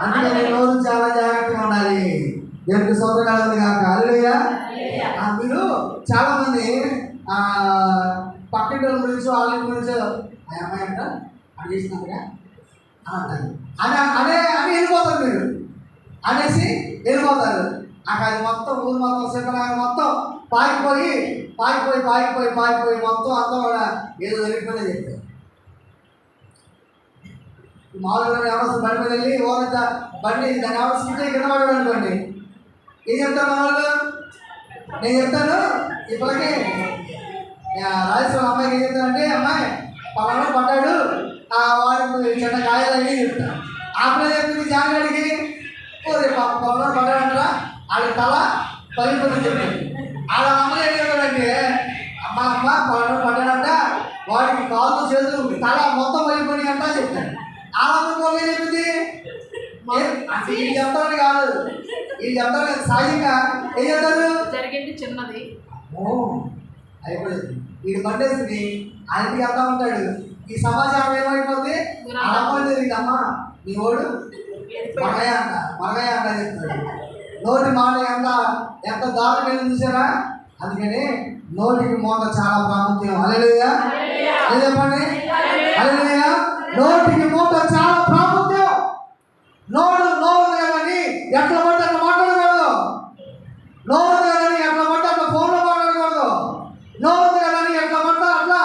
అందుకని నోరు చాలా జాగ్రత్తగా ఉండాలి. దేవునికి సోదరగాలి కాక. హల్లెలూయా. మీరు చాలా మంది పక్కింటి వాళ్ళ గురించి వాళ్ళ గురించి అమ్మాయి అంట అది చేసినట్టుగా అంటారు అని వెళ్ళిపోతారు. మీరు అనేసి వెళ్ళిపోతారు. అక్కడ అది మొత్తం ఊరు మొత్తం సింహనాగం మొత్తం పాకిపోయి మొత్తం అంతా కూడా ఏదో జరిగిపోయినా చెప్తారు. మామూలుగా ఎవరు బండి మీద వెళ్ళి ఓరంత బండి దాన్ని ఎవరు సీటే కింద పడ్డాడు అనుకోండి, ఏం చెప్తాను మామూలుగా? నేను చెప్తాను ఇప్పటికీ రాజేశ్వరం అమ్మాయికి ఏం చెప్తానంటే, అమ్మాయి పలానా పడ్డాడు, వాడికి చిన్న గాయాలని చెప్తాను. ఆపలే చెప్తుంది జాగ్రత్తకి పలానా పడ్డాడంటారా, ఆడి తల పగిలిపోతుంది చెప్పండి. ఆడ అమ్మాయి ఏం చెప్తాడంటే, అమ్మ పలానా పడ్డాడంట, వాడికి కాళ్ళు చేతులు తల మొత్తం పగిలిపోయి అంటా చెప్తాను. ఆ అమ్మ ఏం చెప్పింది? వీళ్ళు చెప్తారని కాదు, వీళ్ళు చెప్తారు సాయంగా ఏం చెప్తారు? జరిగింది చిన్నది అయిపోయింది. వీడు పట్టేసింది ఆయనకి వెళ్తా ఉంటాడు. ఈ సమాచారం ఏమైపోతుంది? అమ్మ జరిగిందమ్మా నీ ఓడు మగయ్య అంట చెప్తాడు. నోటి మాట ఎంత దారుణం వెళ్ళి చూసారా? అందుకని నోటికి మోత చాలా ప్రాముఖ్యం. హల్లెలూయా. చెప్పండి, హల్లెలూయా. నోటికి మూత చాలా ప్రాముఖ్యం. నోరు కానీ ఎట్లా పడితే అట్లా మాట్లాడకూడదు. నోరు కానీ ఎట్లా పడితే అట్లా ఫోన్లో మాట్లాడకూడదు. నోరు కానీ ఎట్లా పడితే అట్లా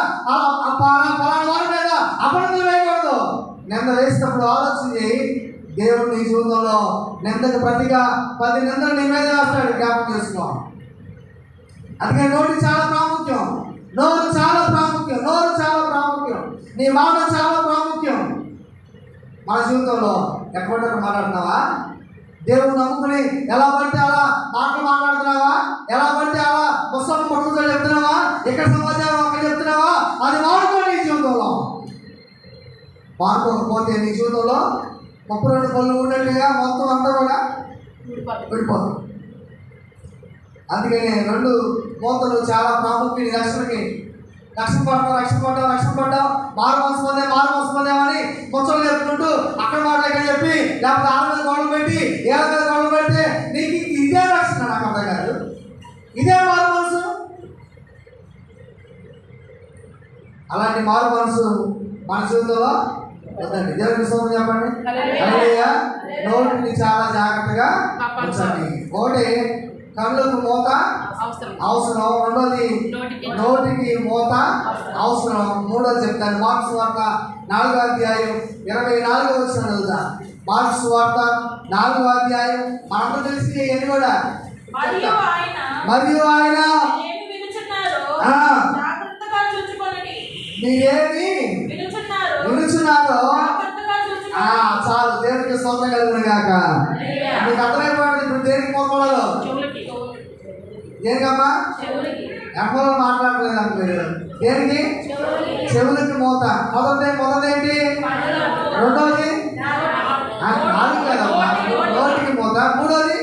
పలానా వారి మీద అపనిందలు వేయకూడదు. నింద వేసినప్పుడు ఆలోచన చేయి. దేవుడు నీ జీవితంలో నిందకు ప్రతిగా 10 నిందలు నీ మీద వేస్తాడు. జ్ఞాపకం చేసుకో. అందుకని నోటి చాలా ప్రాముఖ్యం. నోరు చాలా ప్రాముఖ్యం. నీ మాట చాలా ప్రాముఖ్యం. మన జీవితంలో ఎక్కడ మాట్లాడుతున్నావా? దేవుడు నమ్ముకుని ఎలా పడితే అలా మాట్లాడుతున్నావా? ఎలా పడితే అలా పుస్తకం పట్టుదల చెప్తున్నావా? ఎక్కడ సమాచారం అక్కడ చెప్తున్నావా? అది వాడుకో. నీ జీవితంలో వాడుకోకపోతే నీ జీవితంలో 32 పళ్ళు ఉన్నట్టుగా మొత్తం అంతా కూడా విడిపోతుంది. అందుకని 2 మూతలు చాలా ప్రాముఖ్యం. రక్షణ పడ్డాం మారు మనసు పొందామని ముచ్చలు చెప్పుకుంటూ అక్కడ మాటలు చెప్పి, లేకపోతే ఆరు మీద గొడవ పెట్టి ఏళ్ళ మీద గొడవ పెడితే నీకు ఇదే రక్షణ? నాకు అర్థం కాదు. ఇదే మారు మనసు. అలాంటి మారు మనసు మన జీవితంలో వద్దండి. దేవునికి స్తోత్రం చెప్పండి. హల్లెలూయా. నోటిని చాలా జాగ్రత్తగా ఉంచండి. ఒకటి కళ్ళకు మూత అవసరం, రెండోది నోటికి మూత అవసరం, మూడోది చెప్తాను. మార్క్స్ వార్త 4వ అధ్యాయం 24వ వచనం చదువుతా. మార్క్స్ వార్త 4వ అధ్యాయం మనకు తెలిసి ఏంటి కూడా మరియు ఆయన మీరేమి వినుచున్నారో చాలు. దేవునికి స్తోత్రం కలుగును గాక. మీకు అర్థమైపోయింది ఇప్పుడు దేనికి మోసపడాలో. దేనికమ్మా? ఎవరో మాట్లాడలేదు అనుకోలేదు. దేనికి? చెవులకి మూత. మొదటేంటి? రెండోది నాలుగు కదమ్మా, నోటికి మూత. మూడోది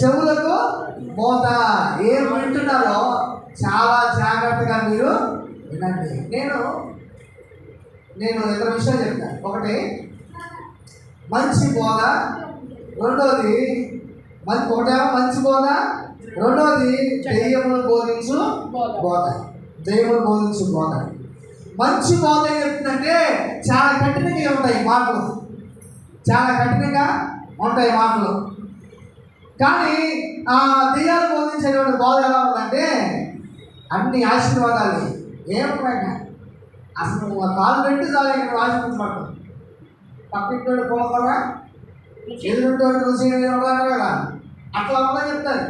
చెవులకు మూత. ఏం వింటున్నారో చాలా జాగ్రత్తగా మీరు వినండి. నేను ఇతర విషయాలు చెప్తాను. ఒకటి మంచి బోధ, రెండోది ఒకటేమో మంచి బోధ, రెండోది దెయ్యములు బోధించు బోధ. దెయ్యములు బోధించు బోధ. మంచి బోధ ఏం చెప్తుందంటే చాలా కఠినంగా ఉంటాయి మాటలు, చాలా కఠినంగా ఉంటాయి మాటలు. కానీ ఆ దెయ్యాలు బోధించేటువంటి బోధ ఎలా ఉందంటే అన్ని ఆశీర్వాదాలు. ఏమైనా అసలు నువ్వు కాలు పెట్టి చాలు ఇక్కడ ఆశీర్వదించబడతావు. పక్కింటి పోతారా, ఎదురుంటి రుచి కదా, అట్లా అలా చెప్తారు.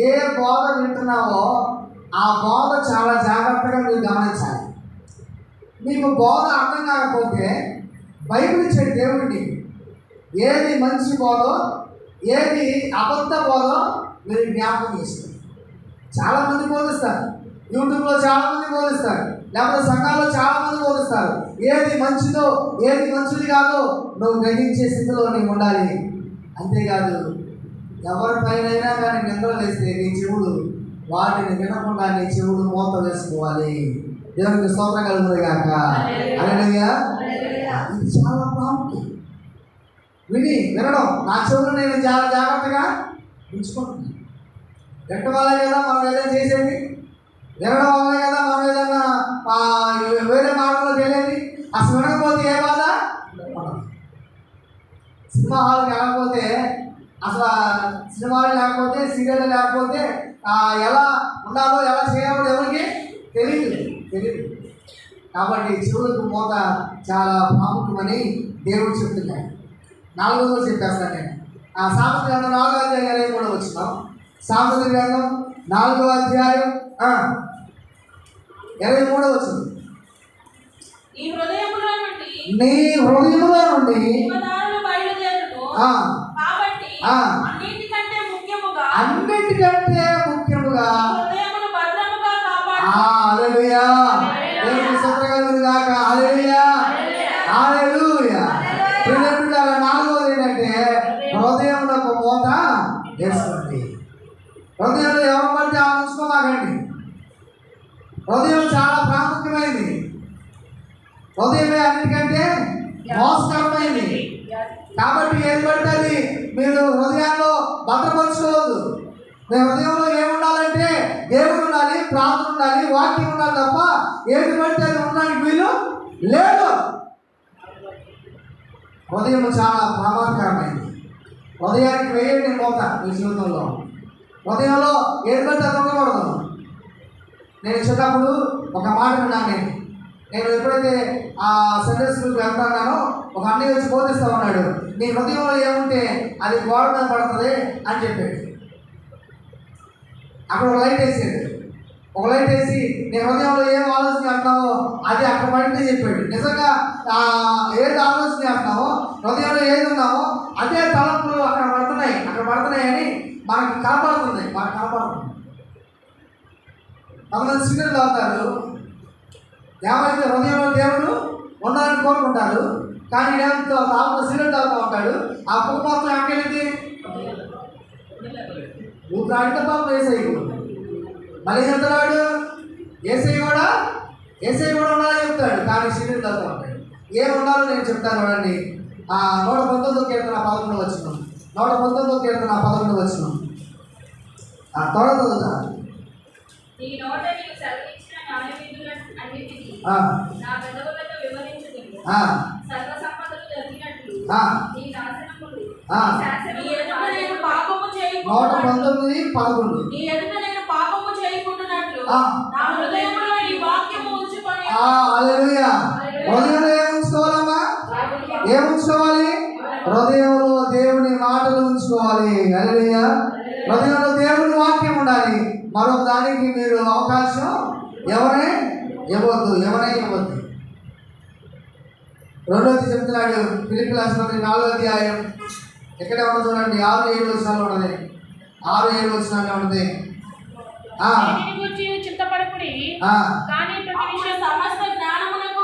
ఏ బోధ వింటున్నావో ఆ బోధ చాలా జాగ్రత్తగా మీరు గమనించాలి. మీకు బోధ అర్థం కాకపోతే బైబిల్ ఇచ్చే దేవుడిని ఏది మంచి బోధో ఏది అబద్ధ బోధో మీరు జ్ఞాపకం చేస్తారు. చాలామంది బోధిస్తారు, యూట్యూబ్లో చాలామంది బోధిస్తారు, లేకపోతే సంఘాల్లో చాలామంది బోధిస్తారు. ఏది మంచిదో ఏది మంచిది కాదో నువ్వు గ్రహించే స్థితిలో నీవు ఉండాలి. అంతేకాదు ఎవరిపైనైనా కానీ నిద్ర వేస్తే నీ చెవుడు వాటిని వినకుండా నీ చెవుడు మూత వేసుకోవాలి. దేవునికి స్తోత్రం కలుగుతుంది కాక. హల్లెలూయా. ఇది చాలా ప్రాముఖ్యం. వినడం నా చెవులు నేను చాలా జాగ్రత్తగా ఉంచుకుంటున్నాను. వినడం వల్ల కదా మనం ఏదైనా చేసేది, వినడం వల్ల కదా మనం ఏదైనా వేరే మార్గంలో వెళ్ళేది. అసలు వినకపోతే ఏ బాధ? సినిమా హాల్కి వెళ్ళకపోతే, అసలు సినిమాలు లేకపోతే, సీరియల్ లేకపోతే ఎలా ఉండాలో ఎలా చేయాలో ఎవరికి తెలియదు. కాబట్టి చెవులకు మూత చాలా ప్రాముఖ్యమని దేవుడు చెప్తున్నాడు. 4వ చెప్పేస్తాను నేను. సామెతల గ్రంథం 4వ అధ్యాయం 23వ వచనం. సామెతల గ్రంథం 4వ అధ్యాయం 23వ వచనం. నీ హృదయములో నుండి అన్నిటికంటే ముఖ్యముగా హల్లెలూయా. దేవునికి స్తోత్రం కలుగును గాక. హల్లెలూయా. హల్లెలూయా. ప్రియమైన 4వది ఏంటంటే హృదయంలో మూత వేసుకోండి. హృదయంలో ఎవరు పడితే ఆలోచించుకోమాకండి. హృదయం చాలా ప్రాముఖ్యమైనది. హృదయమే అన్నిటికంటే మోసకరమైనది. కాబట్టి ఏది పడితే అది మీరు హృదయాల్లో భద్రపరచుకోవద్దు. మీ హృదయంలో ఏముండాలంటే దేవుడు ఉండాలి, ప్రార్థన ఉండాలి, వాక్యం ఉండాలి తప్ప ఏది పడితే అది ఉండడానికి వీలు లేదు. హృదయం చాలా ప్రమాదకరమైనది. హృదయానికి వేయండి మూత మీ జీవితంలో. హృదయంలో ఏది పడితే అది ఉండకూడదు. నేను చిన్నప్పుడు ఒక మాట విన్నాను. నేను ఎప్పుడైతే సండే స్కూల్కి వెళ్తున్నానో ఒక అన్నయ్య వచ్చి బోధిస్తూ ఉన్నాడు. నీ హృదయంలో ఏముంటే అది గోడ మీద పడుతుంది అని చెప్పాడు. అక్కడ ఒక లైట్ వేసాడు. ఒక లైట్ వేసి నీ హృదయంలో ఏం ఆలోచన చేస్తున్నావో అది అక్కడ పడితే చెప్పాడు. నిజంగా ఏది ఆలోచన చేస్తున్నావో హృదయంలో ఏది ఉన్నావో అదే తలంపులు అక్కడ పడుతున్నాయని మనకు కనపడుతుంది. కొంతమంది సిగరెట్ తాగుతారు. ఏమైతే హృదయంలో దేవుడు ఉండాలని కోరుకుంటారు. కానీ తాగుతూ సిగరెట్ తాగుతూ ఉంటాడు. ఆ పొగ మాత్రం ఎక్కడైంది? నువ్వు అడిగితే పాపం ఏసై మళ్ళీ చెప్తున్నాడు. ఏసై కూడా ఉండాలని చెప్తాడు. కానీ సిగరెట్ తాగుతూ ఉంటాడు. ఏం ఉండాలో నేను చెప్తాను చూడండి. 119వ కీర్తన 11వ వచనం. 119వ కీర్తన 11వ వచనం. త్వరగా చదువుతా. నా పెదవులతో వివరించుదును. సర్వ సంపదలు జరిగినట్లు నీ నాశనములు నీ ఎదుట నేను పాపము చేయకుండునట్లు 119:11 నీ ఎదుట నేను పాపము చేయకుండునట్లు నా హృదయములో నీ వాక్యము ఉంచుకొని హల్లెలూయా. హృదయంలో ఏం ఉంచుకోవాలమ్మా? ఏం ఉంచుకోవాలి? హృదయంలో దేవుని మాటలు ఉంచుకోవాలి. హల్లెలూయా. హృదయంలో దేవుని వాక్యం ఉండాలి. మరొక దానికి మీరు అవకాశం ఎవరే ఇవ్వద్దు. రెండోది చెప్తున్నాడు ఫిలిప్పీయుల పత్రిక 4వ అధ్యాయం. ఎక్కడే ఉన్నది చూడండి, 6-7 వచనాలు ఉన్నది. 6-7 వచనాలు ఉన్నది. దీనిని గూర్చి చింతపడకుడి, కానీ ప్రతి విషయం సమస్త జ్ఞానమునకు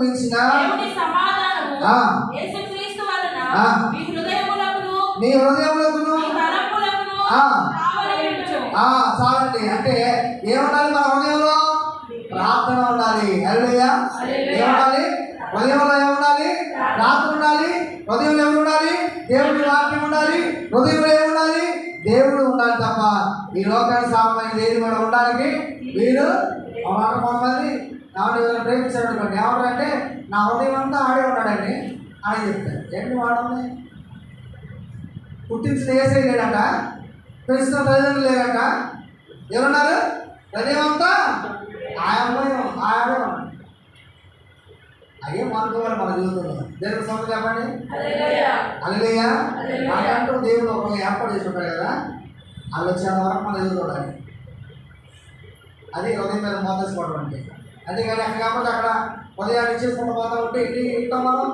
మించిన దేవుని సమాధానము యేసుక్రీస్తు వలన మీ హృదయములకును మీ తలంపులకును కావలియుండును. చాలండి. అంటే ఏముండాలి? మన హృదయంలో ప్రార్థన ఉండాలి. హల్లెలూయా. ఏముండాలి? హృదయంలో ఏముండాలి? ప్రార్థన ఉండాలి. హృదయంలో ఎవరు ఉండాలి? దేవుడి వాక్యం ఉండాలి. హృదయంలో ఏముండాలి? దేవుడు ఉండాలి తప్ప ఈ లోకానికి సారమైన ఏది కూడా ఉండడానికి మీరు కొంతమంది ఎవరైనా ప్రేమించారు అనుకోండి, ఏమంటారంటే నా హృదయం అంతా ఆడే ఉన్నాడండి అని చెప్తారు. ఏంటి వాడుంది? పుట్టించిన ఏసై లేడట, పెంచిన తల్లిదండ్రులు లేరట, ఎవరున్నారు? హృదయం అంతా ఆడే ఉన్నాడు. అయ్యే మార్గం మన జీవితంలో దేవుడు సొంత చెప్పండి. హల్లెలూయా. మనకంటూ దేవుడు ఒక ఏర్పాటు చేసి ఉంటాడు కదా, వాళ్ళు వచ్చేంత వరకు మన ఎదురు చూడాలి. అది హృదయం మీద మోతేసుకోవడం అంటే. అంతేగాని అక్కడ కాకపోతే అక్కడ ఉదయాన్ని చేసుకుంటూ పోతా ఉంటే ఇంటికి ఇస్తాం మనం,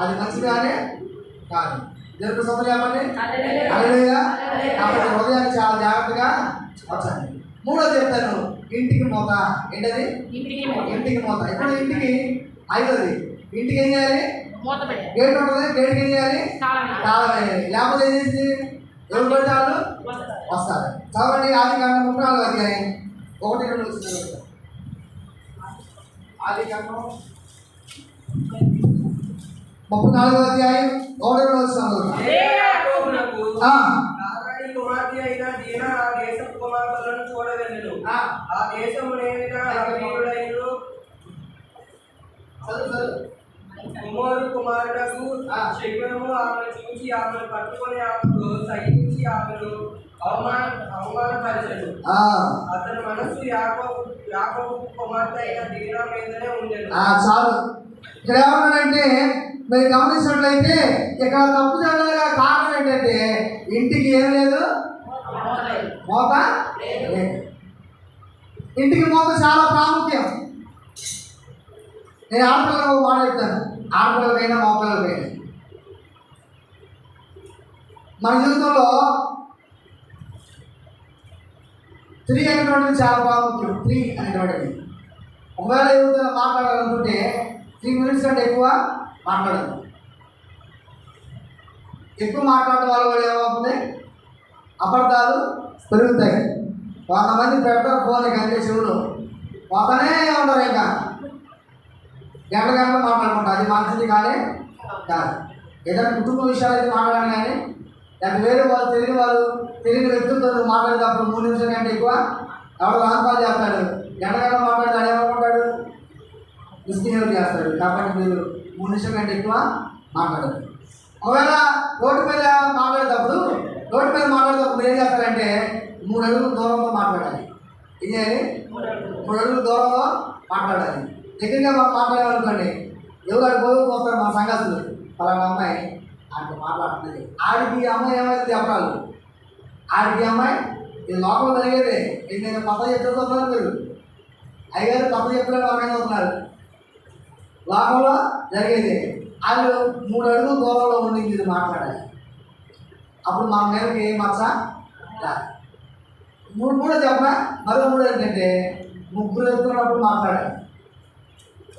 అది మంచిగానే కాదు. దేవుడు సొంత చెప్పండి. హల్లెలూయా. కాబట్టి హృదయాన్ని చాలా జాగ్రత్తగా వచ్చాలి. మూడోది చెప్తాను, ఇంటికి మూత. ఏంటది? ఇంటికి మూత. ఇప్పుడు ఇంటికి 5వది, ఇంటికి ఏం చేయాలి? గేట్ ఉంటుంది. గేట్కి ఏం చేయాలి? తాళం వేయాలి. లేకపోతే ఏం చేసి ఎవరు పడితే వాళ్ళు వస్తారు. కాబట్టి ఆదికాండం 34వ అధ్యాయం 1-2 వచ్చింది. ఆదికాండం 34వ అధ్యాయం 1-2 వచ్చింది. కుమార్తె అయిన దీనా ఆ దేశపు కుమార్తెలను చూడవెళ్ళెను. ఆ దేశమునేమిన వీరుడైన కుమారు కుమారుడకు శకునము ఆమెను చూసి ఆమెను పట్టుకొని ఆమెకు సహించి ఆమెను అవమానపరిచెను. అతని మనస్సు యాకోబు కుమార్తె అయిన దీనా మీదనే ఉండేది. చాలు. ఇక్కడ ఏమన్నాడంటే మీరు గమనించినట్లయితే ఇక్కడ తప్పు జరగడానికి కారణం ఏంటంటే ఇంటికి ఏం లేదు, మోత లేదు. ఇంటికి మోత చాలా ప్రాముఖ్యం. నేను ఆడపిల్లలకు మాట చెప్తాను, ఆడపిల్లలకైనా మోపిల్లలకైనా మన జీవితంలో స్త్రీ అనేటువంటిది చాలా ప్రాముఖ్యం. స్త్రీ అనేటువంటిది ఒకవేళ ఎవరితో మాట్లాడాలనుకుంటే 3 minutes కంటే ఎక్కువ మాట్లాడదు. ఎక్కువ మాట్లాడడం వల్ల కూడా ఏమవుతుంది? అబద్ధాలు పెరుగుతాయి. కొంతమంది పెడతారు ఫోన్ అంతే, చెవులు పోతానే ఉండరు. ఇంకా గంటలు మాట్లాడుకుంటారు. అది మంచిది కానీ కాదు. ఏదైనా కుటుంబ విషయాలు అయితే మాట్లాడాలి కానీ లేకపోతే వేరే వాళ్ళు తెలియని వ్యక్తులతో మాట్లాడేటప్పుడు 3 నిమిషాల కంటే ఎక్కువ ఎవరు రాంకాలు చేస్తాడు. గంట మాట్లాడితే ఏమనుకుంటాడు? మిస్బిహేవ్ చేస్తాడు. కాబట్టి మీరు 3 నిమిషాల కంటే ఎక్కువ మాట్లాడదు. ఒకవేళ రోడ్డు మీద మాట్లాడేటప్పుడు మీరు ఏం చేస్తారంటే 3 అడుగులు దూరంలో మాట్లాడాలి. ఇది 3 అడుగులు దూరంలో మాట్లాడాలి. దగ్గరగా మాట్లాడాలనుకోండి, ఎవరు అడిపోయి పోస్తారు మా సంగతులు. పలానా అమ్మాయి ఆడికి మాట్లాడుతుంది, ఆడికి అమ్మాయి ఏమైతే చెప్పాలి, ఆడికి అమ్మాయి ఇది లోపల జరిగేదే. ఇది నేను కొత్త చెప్తున్నారు, మీరు అయ్యారు కొత్త చెప్తున్నారు, బాగానే అవుతున్నారు. లోపల జరిగేది వాళ్ళు 3 అడుగులు దూరంలో ఉండి మీరు మాట్లాడాలి. అప్పుడు మన మీదకి ఏం మచ్చ రాదు. 3 చెప్పనా? మరో 3 ఏంటంటే 3 వెళ్తున్నప్పుడు మాట్లాడాలి.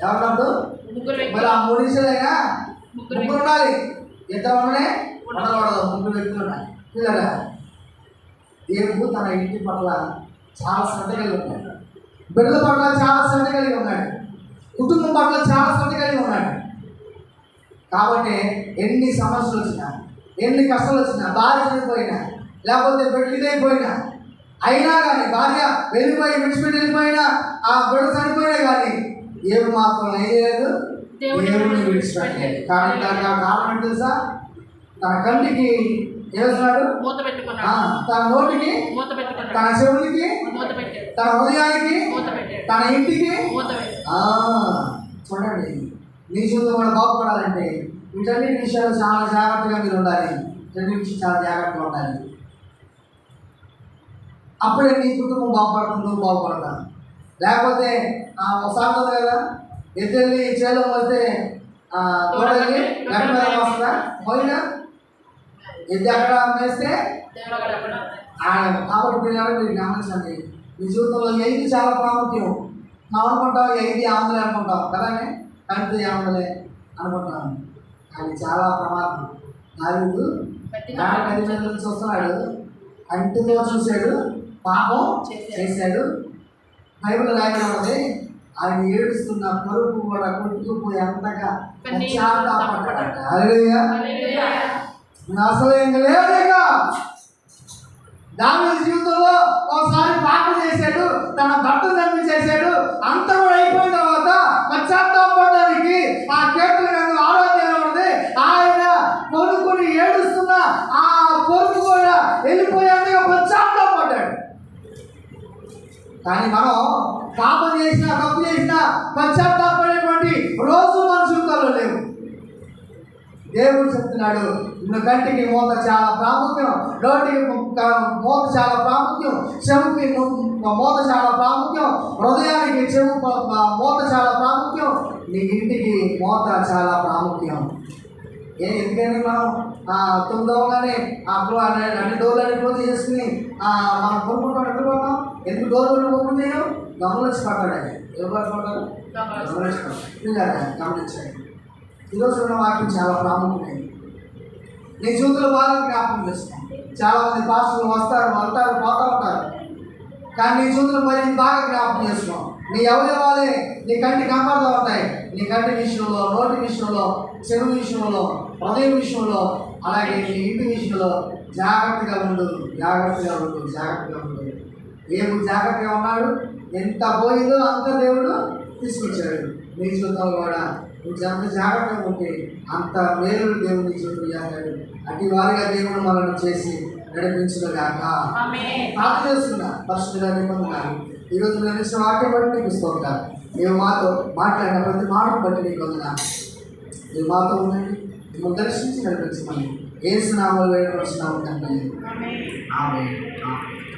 ఎవరినప్పుడు? మరి ఆ 3 నిమిషాలైనా 3 ఉండాలి. ఇద్దరు ఉండకూడదు, 3 వ్యక్తులు ఉండాలి. పిల్లరా, దేవుడు తన ఇంటి పట్ల చాలా శ్రద్ధ కలిగి ఉన్నాడు. బిడ్డల పట్ల చాలా శ్రద్ధ కలిగి ఉన్నాడు. కుటుంబం పట్ల చాలా శ్రద్ధ కలిగి ఉన్నాడు. కాబట్టి ఎన్ని సమస్యలు వచ్చినా, ఎన్ని కష్టాలు వచ్చినా, భార్య చనిపోయినా, లేకపోతే బిడ్డలైపోయినా, అయినా కానీ భార్య వెళ్ళిపోయి విడిచిపెట్టి వెళ్ళిపోయినా, ఆ బిడ్డ చనిపోయినా కానీ ఏమి మాత్రం లేదు, దేవుడిని విడిచిపెట్టలేదు. కానీ దానికి ఆ కారణం తెలుసా? తన కంటికి ఏమన్నాడు? మూత పెట్టుకున్నాడు. తన నోటికి, మూత పెట్టుకున్నాడు. తన చెవులకి, మూత పెట్టాడు. తన హృదయానికి, మూత పెట్టాడు. తన ఇంటికి మూత పెట్టాడు. చూడండి, నీ జీవితం కూడా బాగుపడాలంటే వీటన్నిటి విషయాలు చాలా జాగ్రత్తగా మీరు ఉండాలి. వీటన్నిటి విషయం చాలా జాగ్రత్తగా ఉండాలి. అప్పుడే నీ కుటుంబం బాగుపడుతుంది, నువ్వు బాగుపడతాను. లేకపోతే ఒకసారి ఉంది కదా, ఎద్దెళ్ళి చేలో వస్తే తోడల్ని గడ్డ మీద వస్తుందా? పోయినా ఎద్దు అక్కడ వేస్తే కాబట్టి మీరు గమనించండి, మీ జీవితంలో ఎయిది చాలా ప్రాముఖ్యం. మనం అనుకుంటాం ఎయిది ఆంధ్రలే అనుకుంటాం కదానే, కంటి ఆంధ్రలే అనుకుంటాం. కానీ చాలా ప్రమాదం. దావీదు గది మీద నుంచి వస్తున్నాడు, కంటితో చూశాడు, పాపం చేశాడు. బైబిల్ రాయడం ఉన్నది, ఆయన ఏడుస్తున్న పరుపు కూడా కొట్టుకుపోయి అంతగా పడ్డాడట. అసలు ఏం లేదు. దావీదు జీవితంలో ఒకసారి పాపం చేశాడు, తన భర్త చేశాడు. అంత కూడా అయిపోయిన తర్వాత పశ్చాత్తాపడడానికి ఆ కీర్తన గ్రంథం 6వ అధ్యాయం ఉన్నది. ఆయన కొనుక్కొని ఏడుస్తున్న ఆ కొడుకు కూడా వెళ్ళిపోయేందుకు పశ్చాత్తాపడ్డాడు. కానీ మనం పాపం చేసినా, తప్పు చేసినా పశ్చాత్తాపడేటువంటి రోజు మన జీవితాల్లో లేవు. దేవుడు చెప్తున్నాడు, నువ్వు కంటికి మూత చాలా ప్రాముఖ్యం, నోటికి మూత చాలా ప్రాముఖ్యం, చెవుకి మూత చాలా ప్రాముఖ్యం, హృదయానికి చెవు మూత చాలా ప్రాముఖ్యం, నీ ఇంటికి మూత చాలా ప్రాముఖ్యం. ఎందుకంటే మనం 9 అన్ని డోర్లని క్లోజ్ చేసుకుని మనం కొనుక్కుంటాం. ఎక్కడ పోతాం? ఎందుకు డోర్లు ఓపెన్ చేయడం? గమనించి పట్టాడు. ఎవరు పడ్డారు? గమనించండి. ఈరోజు ఉన్న వాక్యం చాలా ప్రాముఖ్యమైనది. నీ జీవితంలో బాగా జ్ఞాపకం చేసుకో. చాలామంది పాస్టర్లు వస్తారు, వెళ్తారు, పోతూ ఉంటారు. కానీ నీ జీవితంలో మరి బాగా జ్ఞాపకం చేసుకో. నీ అవయవాలే నీ కంటి కనపడుతూ ఉంటాయి. నీ కంటి విషయంలో, నోటి విషయంలో, చెవి విషయంలో, హృదయం విషయంలో, అలాగే నీ ఇంటి విషయంలో జాగ్రత్తగా ఉండు, జాగ్రత్తగా ఉండు, జాగ్రత్తగా ఉండు. దేవుడు జాగ్రత్తగా ఉన్నాడు. ఎంత పోయిందో అంత దేవుడు తీసుకొచ్చాడు. నీ జీవితంలో కూడా నువ్వు ఎంత జాగ్రత్తగా ఉంటే అంత మేలు దేవుడు నీ జీవితం చేస్తాడు. అటు వారిగా దేవుడు మనల్ని చేసి నడిపించుగాక. ప్రార్థన చేస్తున్నా పరిశుద్ధుల నిబంధనలు ఈరోజు నేను ఇచ్చిన వాక్యం బట్టి నీకు ఇస్తుంటాను. మేము మాతో మాట్లాడిన ప్రతి మాటను బట్టి నీకు వందనాలు. మీరు మాతో ఉండండి, మిమ్మల్ని దర్శించి నడిపించమని యేసు నామములో వేడుకొంచున్నాము తండ్రి. ఆమేన్.